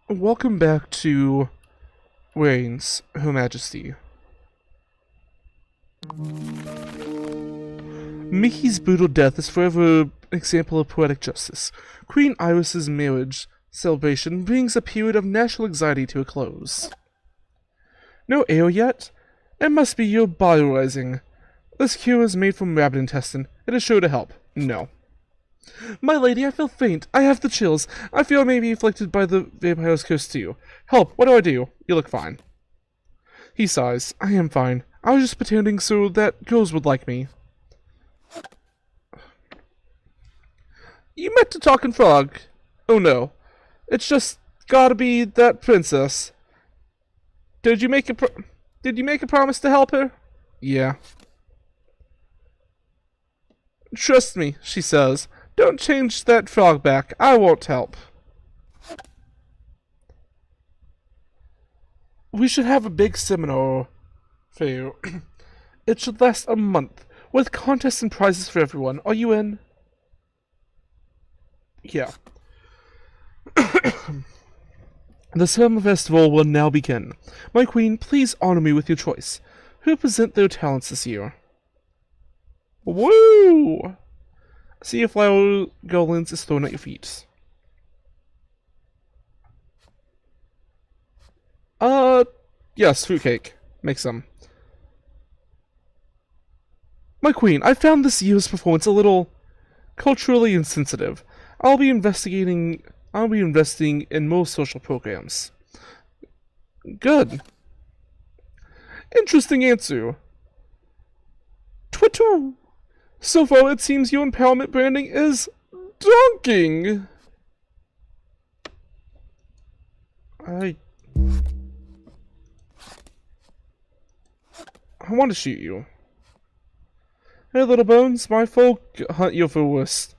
Welcome back to Reigns, Her Majesty. Mickey's brutal death is forever an example of poetic justice. Queen Iris's marriage celebration brings a period of national anxiety to a close. No ale yet? It must be your bile rising. This cure is made from rabbit intestine. It is sure to help. No. My lady, I feel faint. I have the chills. I feel I may be afflicted by the vampire's curse too. Help, what do I do? You look fine. He sighs. I am fine. I was just pretending so that girls would like me. You met the talking frog. Oh no. It's just gotta be that princess. Did you make a promise to help her? Yeah. Trust me, she says. Don't change that frog back. I won't help. We should have a big seminar for you. It should last a month, with contests and prizes for everyone. Are you in? Yeah. The summer festival will now begin. My queen, please honor me with your choice. Who present their talents this year? Woo! See if flower goblins is thrown at your feet. Yes, fruitcake. Make some. My queen, I found this year's performance a little culturally insensitive. I'll be investing in more social programs. Good. Interesting answer. Twitter. So far, it seems your empowerment branding is donking. I want to shoot you. Hey, little bones, my folk hunt you for worst.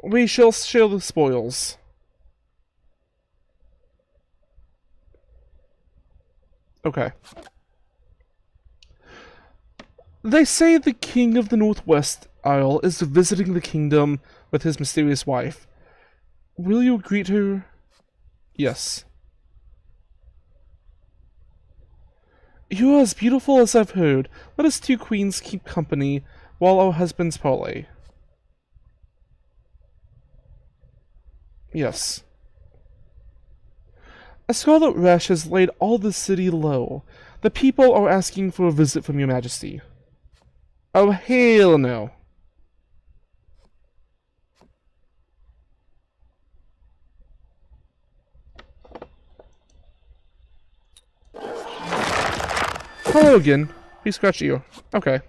We shall share the spoils. Okay. They say the king of the Northwest Isle is visiting the kingdom with his mysterious wife. Will you greet her? Yes. You are as beautiful as I've heard. Let us two queens keep company while our husbands parley. Yes. A scarlet rash has laid all the city low. The people are asking for a visit from your majesty. Oh, hell no. Hello again. Please scratch you. Okay.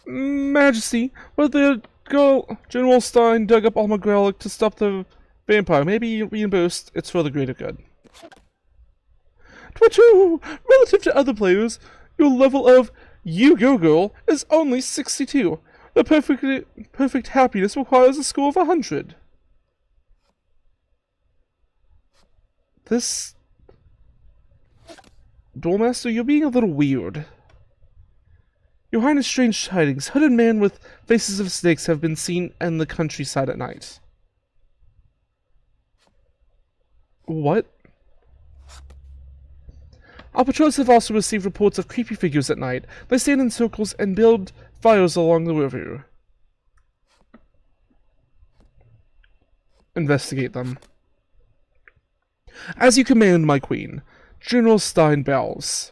Majesty, but the girl General Stein dug up Alma Grelic to stop the vampire. Maybe reimbursed. It's for the greater good. Twitchoo! Relative to other players, your level of "you go girl" is only 62. The perfect happiness requires a score of 100. This Duelmaster, you're being a little weird. Your Highness, strange tidings. Hooded man with faces of snakes have been seen in the countryside at night. What? Our patrols have also received reports of creepy figures at night. They stand in circles and build fires along the river. Investigate them. As you command, my queen. General Stein bows.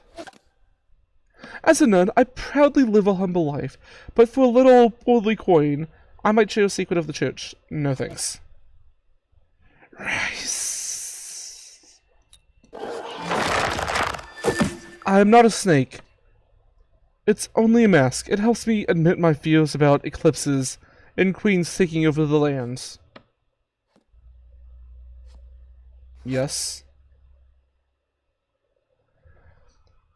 As a nun, I proudly live a humble life, but for a little worldly coin, I might share a secret of the church. No thanks. Rice. I am not a snake. It's only a mask. It helps me admit my fears about eclipses and queens taking over the lands. Yes.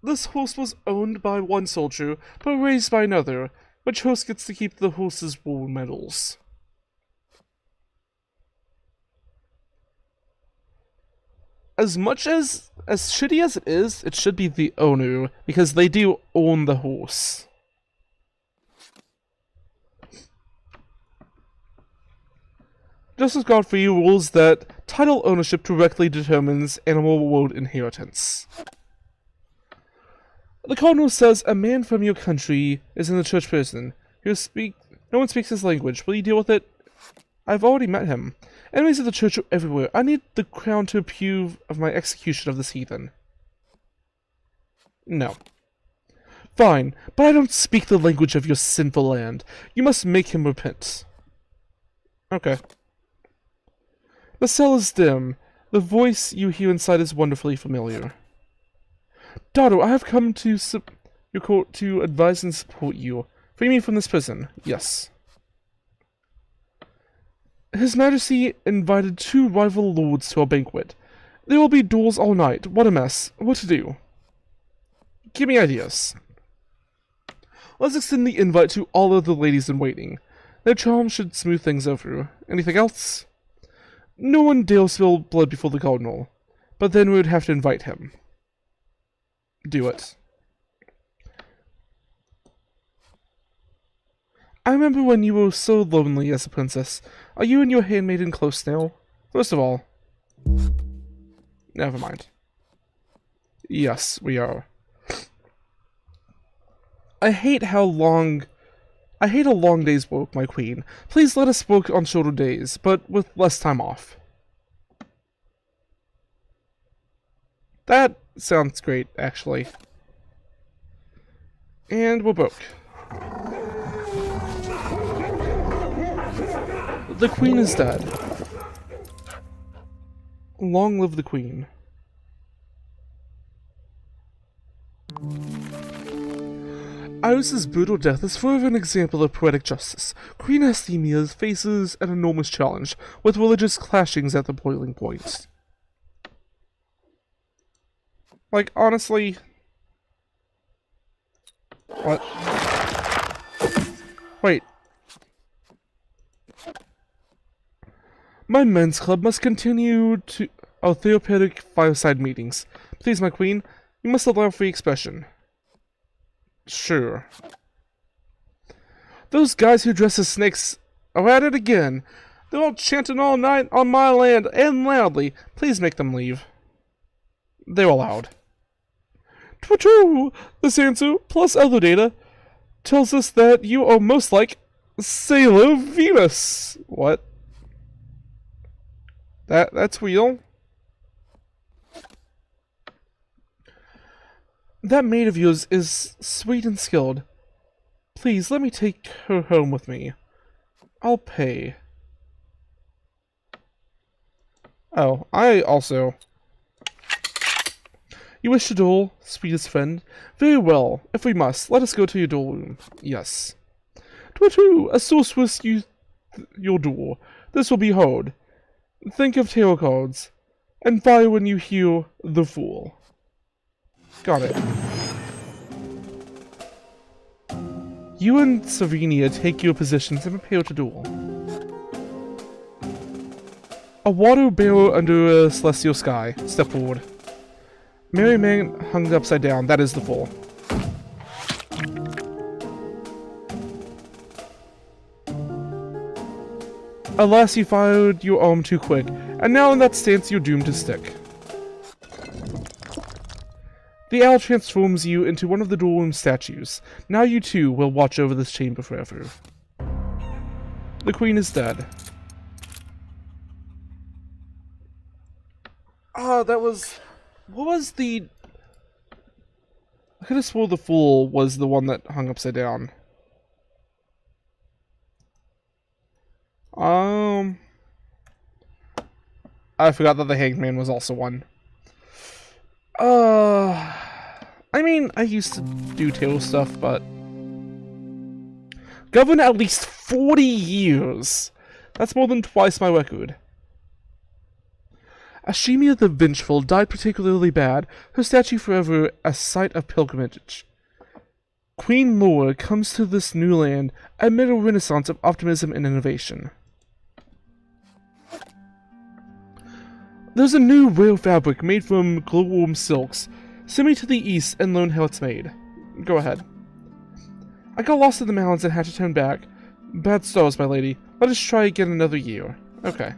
This horse was owned by one soldier, but raised by another. Which horse gets to keep the horse's war medals? As shitty as it is, it should be the owner, because they do own the horse. Justice Godfrey rules that title ownership directly determines animal world inheritance. The Cardinal says a man from your country is in the church prison. No one speaks his language. Will you deal with it? I've already met him. Enemies of the church are everywhere. I need the crown to approve of my execution of this heathen. No. Fine, but I don't speak the language of your sinful land. You must make him repent. Okay. The cell is dim. The voice you hear inside is wonderfully familiar. Daughter, I have come to your court to advise and support you. Free me from this prison. Yes. His Majesty invited 2 rival lords to our banquet. There will be duels all night. What a mess. What to do? Give me ideas. Let's extend the invite to all of the ladies in waiting. Their charm should smooth things over. Anything else? No one dare spill blood before the Cardinal, but then we would have to invite him. Do it. I remember when you were so lonely as a princess. Are you and your handmaiden close now? First of all... Never mind. Yes, we are. I hate a long day's work, my queen. Please let us work on shorter days, but with less time off. That sounds great, actually. And we're broke. The queen is dead. Long live the queen. Iris's brutal death is further an example of poetic justice. Queen Asthemia faces an enormous challenge, with religious clashings at the boiling point. Like, honestly... What? Wait. My men's club must continue to our therapeutic fireside meetings. Please, my queen, you must allow free expression. Sure. Those guys who dress as snakes are at it again. They're all chanting all night on my land and loudly. Please make them leave. They're allowed. True. This answer, plus other data, tells us that you are most like Sailor Venus. What? That's real? That maid of yours is sweet and skilled. Please, let me take her home with me. I'll pay. Oh, I also... You wish to duel, sweetest friend? Very well. If we must, let us go to your duel room. Yes. True. A sorceress your duel. This will be hard. Think of tarot cards. And fire when you hear the Fool. Got it. You and Serenia take your positions and prepare to duel. A water bearer under a celestial sky. Step forward. Merry man hung upside down. That is the Fool. Alas, you fired your arm too quick, and now in that stance you're doomed to stick. The owl transforms you into one of the duel room statues. Now you too will watch over this chamber forever. The queen is dead. Ah, that was... What was the... I could have sworn the Fool was the one that hung upside down. I forgot that the Hanged Man was also one. I mean, I used to do tarot stuff, but... Govern at least 40 years! That's more than twice my record. Ashimia the Vengeful died particularly bad, her statue forever a site of pilgrimage. Queen Laura comes to this new land amid a renaissance of optimism and innovation. There's a new rare fabric made from glowworm silks. Send me to the east and learn how it's made. Go ahead. I got lost in the mountains and had to turn back. Bad stars, my lady. Let us try again another year. Okay.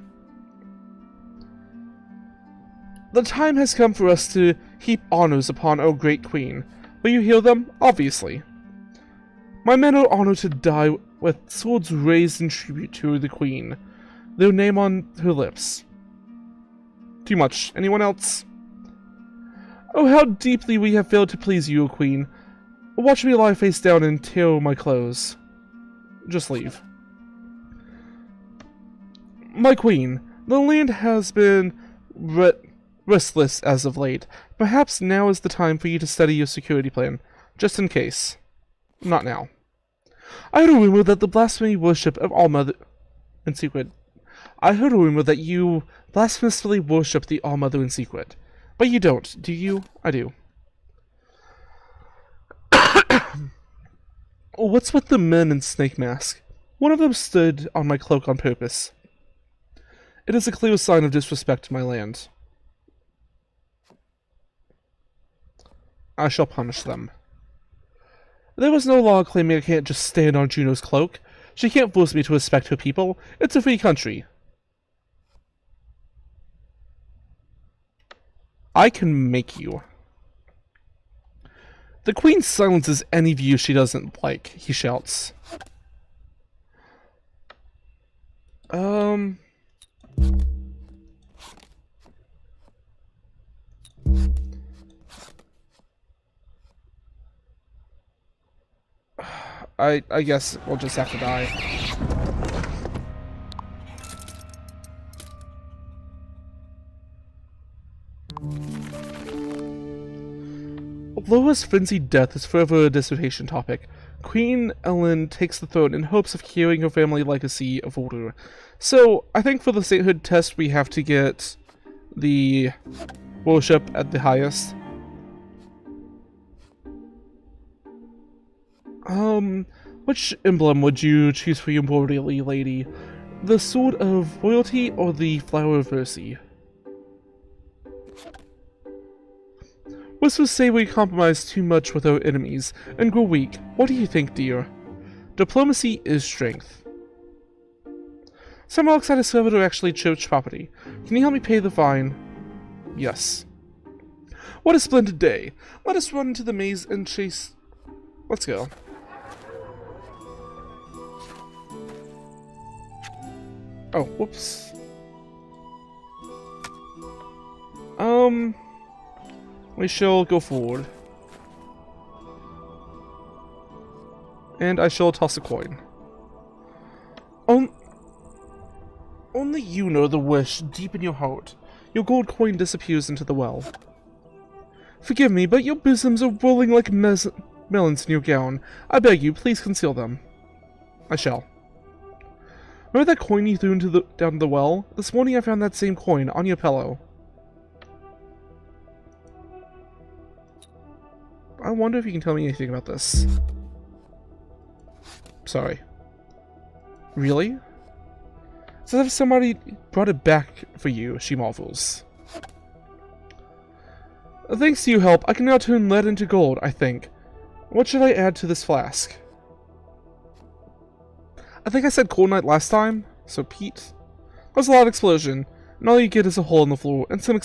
The time has come for us to heap honors upon our great queen. Will you hear them? Obviously. My men are honored to die with swords raised in tribute to the queen, their name on her lips. Too much. Anyone else? Oh, how deeply we have failed to please you, queen. Watch me lie face down and tear my clothes. Just leave. My queen, the land has been restless as of late. Perhaps now is the time for you to study your security plan, just in case. Not now. I heard a rumor that the blasphemy worship of All-Mother in secret. I heard a rumor that you blasphemously worship the All-Mother in secret. But you don't, do you? I do. What's with the men in snake mask? One of them stood on my cloak on purpose. It is a clear sign of disrespect to my land. I shall punish them. There was no law claiming I can't just stand on Juno's cloak. She can't force me to respect her people. It's a free country. I can make you. The queen silences any view she doesn't like, he shouts. I guess we'll just have to die. Loa's frenzied death is forever a dissertation topic. Queen Ellen takes the throne in hopes of carrying her family legacy of order. So, I think for the sainthood test we have to get the worship at the highest. Which emblem would you choose for your mortally lady? The sword of royalty or the flower of mercy? Whispers say we compromise too much with our enemies and grow weak. What do you think, dear? Diplomacy is strength. Some relics I discovered are actually church property. Can you help me pay the fine? Yes. What a splendid day. Let us run into the maze and chase... Let's go. Oh, whoops. We shall go forward. And I shall toss a coin. Only you know the wish deep in your heart. Your gold coin disappears into the well. Forgive me, but your bosoms are rolling like melons in your gown. I beg you, please conceal them. I shall. Remember that coin you threw down the well? This morning I found that same coin on your pillow. I wonder if you can tell me anything about this. Sorry. Really? It's as if somebody brought it back for you, she marvels. Thanks to your help, I can now turn lead into gold, I think. What should I add to this flask? I think I said coal night last time, so peat. There's a loud explosion, and all you get is a hole in the floor and some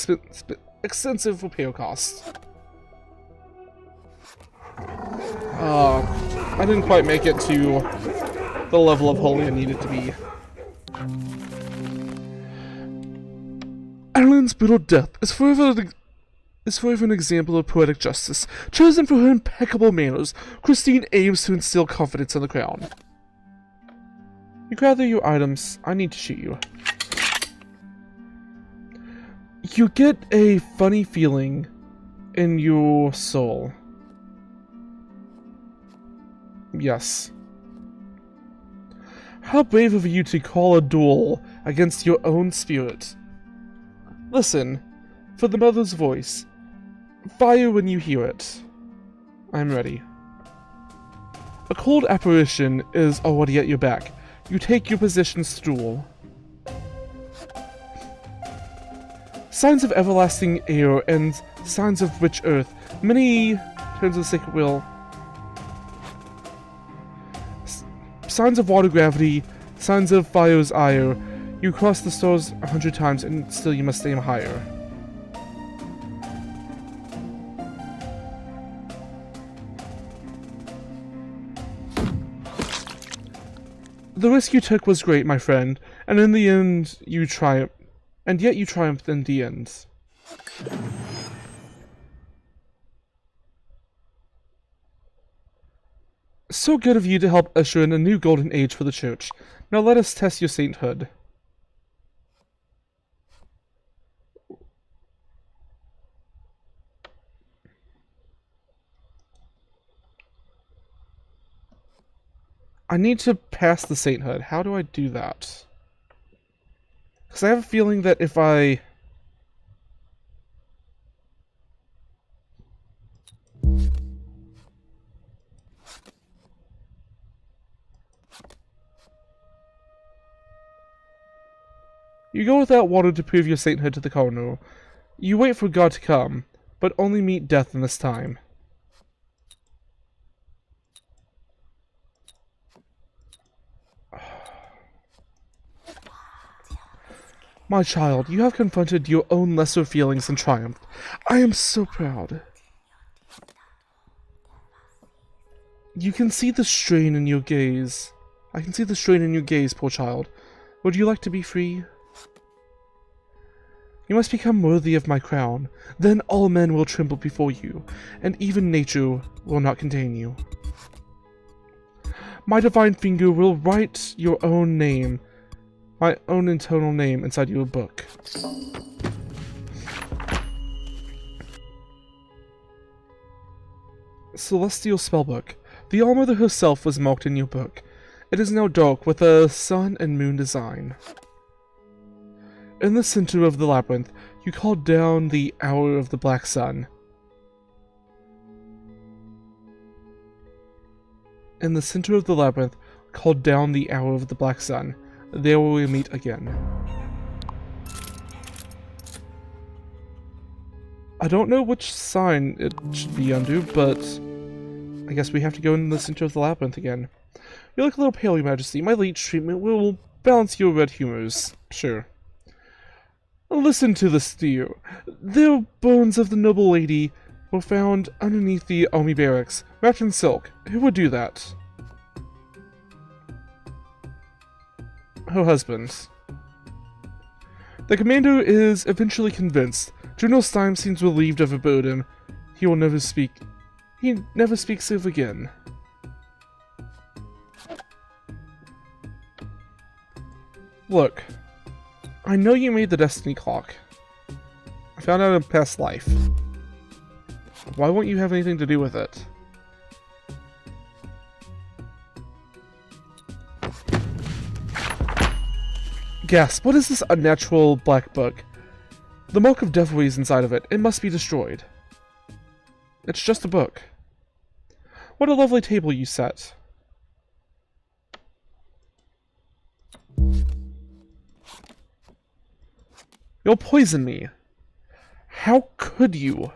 extensive repair costs. I didn't quite make it to the level of holy I needed to be. Adelin's brutal death is forever an example of poetic justice. Chosen for her impeccable manners, Christine aims to instill confidence in the crown. You gather your items. I need to shoot you. You get a funny feeling in your soul. Yes. How brave of you to call a duel against your own spirit. Listen, for the mother's voice. Fire when you hear it. I'm ready. A cold apparition is already at your back. You take your position stool. Signs of everlasting air and signs of rich earth. Many turns of sacred will. Signs of water gravity. Signs of fire's ire. You crossed the stars 100 times and still you must aim higher. The risk you took was great, my friend, and in the end you triumphed. And yet you triumphed in the end. So good of you to help usher in a new golden age for the church. Now let us test your sainthood. I need to pass the sainthood. How do I do that? Because I have a feeling that if I... You go without water to prove your sainthood to the cardinal. You wait for God to come, but only meet death in this time. My child, you have confronted your own lesser feelings and triumphed. I am so proud. You can see the strain in your gaze. I can see the strain in your gaze, poor child. Would you like to be free? You must become worthy of my crown. Then all men will tremble before you, and even nature will not contain you. My divine finger will write your own name, my own internal name inside your book. Celestial Spellbook. The All-Mother herself was marked in your book. It is now dark with a sun and moon design. In the center of the labyrinth, you call down the hour of the black sun. In the center of the labyrinth, call down the hour of the black sun. There we will meet again. I don't know which sign it should be under, but I guess we have to go in the center of the labyrinth again. You look a little pale, Your Majesty. My leech treatment will balance your red humors. Sure. Listen to this, dear. The bones of the noble lady were found underneath the army barracks, wrapped in silk. Who would do that? Her husband. The commander is eventually convinced. General Stein seems relieved of a burden. He will never speak. He never speaks of again. Look, I know you made the destiny clock. I found out in past life. Why won't you have anything to do with it? Gasp, what is this unnatural black book? The mark of devilry is inside of it. It must be destroyed. It's just a book. What a lovely table you set. You'll poison me. How could you?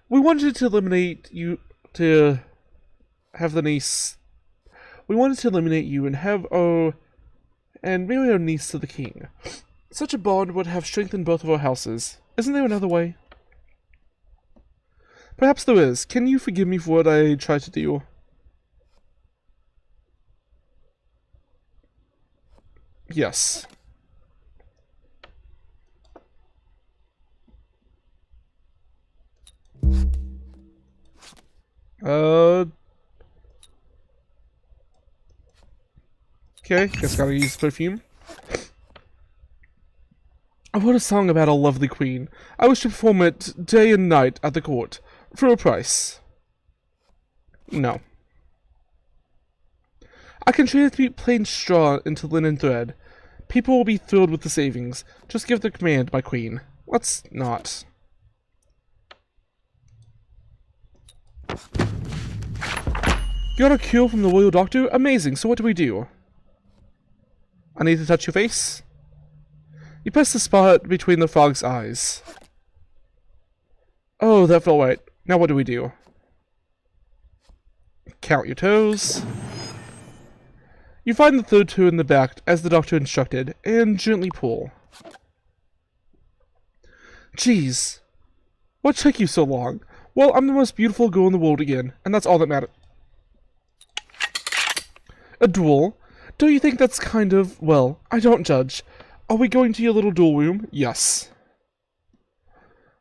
We wanted to eliminate you to have the niece. We wanted to eliminate you and have our and marry our niece to the king. Such a bond would have strengthened both of our houses. Isn't there another way? Perhaps there is. Can you forgive me for what I tried to do? Yes. Okay, guess gotta use perfume. I wrote a song about a lovely queen. I wish to perform it day and night at the court, for a price. No. I can transmute plain straw into linen thread. People will be thrilled with the savings. Just give the command, my queen. Let's not. Got a cure from the royal doctor? Amazing, so what do we do? I need to touch your face. You press the spot between the frog's eyes. Oh, that felt right. Now what do we do? Count your toes. You find the third toe in the back, as the doctor instructed, and gently pull. Jeez. What took you so long? Well, I'm the most beautiful girl in the world again, and that's all that matters. A duel? Don't you think that's kind of... well, I don't judge. Are we going to your little duel room? Yes.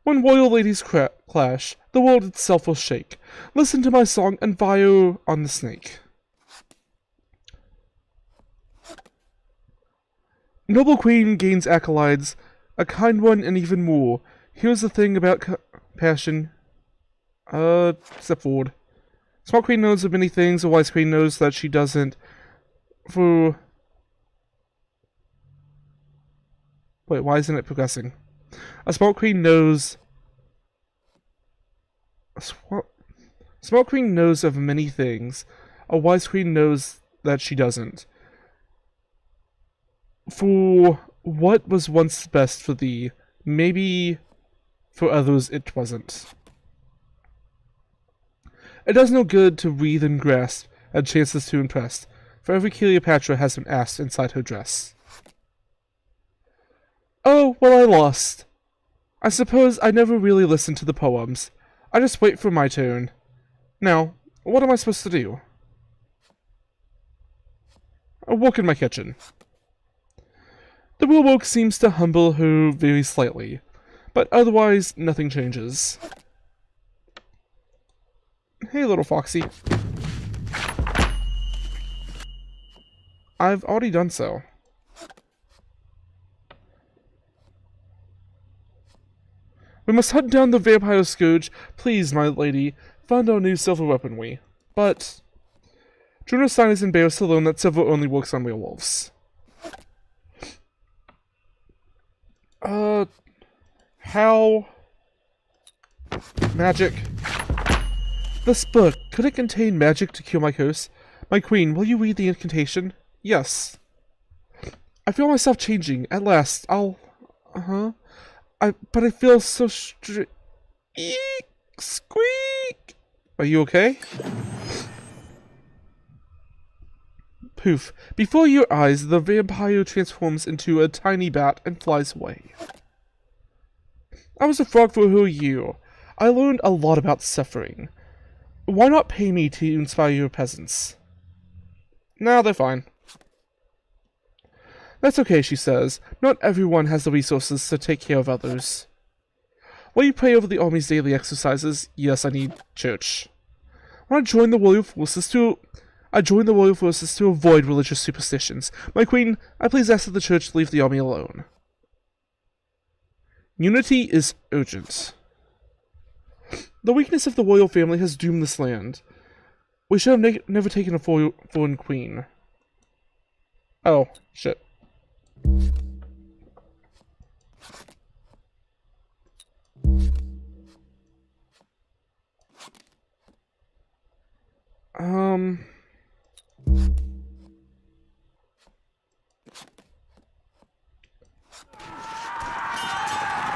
When royal ladies clash, the world itself will shake. Listen to my song and fire on the snake. Noble queen gains acolytes, a kind one and even more. Here's the thing about passion. Step forward. Smart queen knows of many things, a wise queen knows that she doesn't. Wait, why isn't it progressing? A smart queen knows... Smart queen knows of many things. A wise queen knows that she doesn't. For what was once best for thee, maybe for others it wasn't. It does no good to wreathe and grasp at chances to impress, for every Cleopatra has been asked inside her dress. Oh, well, I lost. I suppose I never really listened to the poems. I just wait for my turn. Now, what am I supposed to do? I walk in my kitchen. The real work seems to humble her very slightly, but otherwise nothing changes. Hey, little foxy. I've already done so. We must hunt down the vampire scourge. Please, my lady, find our new silver weaponry. But Stein is embarrassed to learn that silver only works on werewolves. How? Magic. This book, could it contain magic to cure my curse? My queen, will you read the incantation? Yes. I feel myself changing. At last, I'll... But I feel so Eek! Squeak! Are you okay? Poof. Before your eyes, the vampire transforms into a tiny bat and flies away. I was a frog for a whole year. I learned a lot about suffering. Why not pay me to inspire your peasants? No, they're fine. That's okay, she says. Not everyone has the resources to take care of others. Will you pray over the army's daily exercises? Yes, I need church. When I joined the royal forces to avoid religious superstitions. My queen, I please ask that the church leave the army alone. Unity is urgent. The weakness of the royal family has doomed this land. We should have never taken a foreign queen. Oh, shit.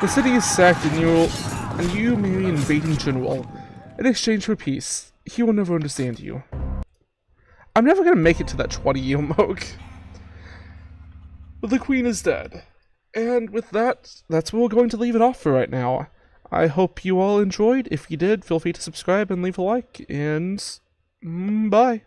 The city is sacked and you marry an invading general. In exchange for peace, he will never understand you. I'm never gonna make it to that 20-year mark. But the queen is dead. And with that, that's where we're going to leave it off for right now. I hope you all enjoyed. If you did, feel free to subscribe and leave a like, and bye.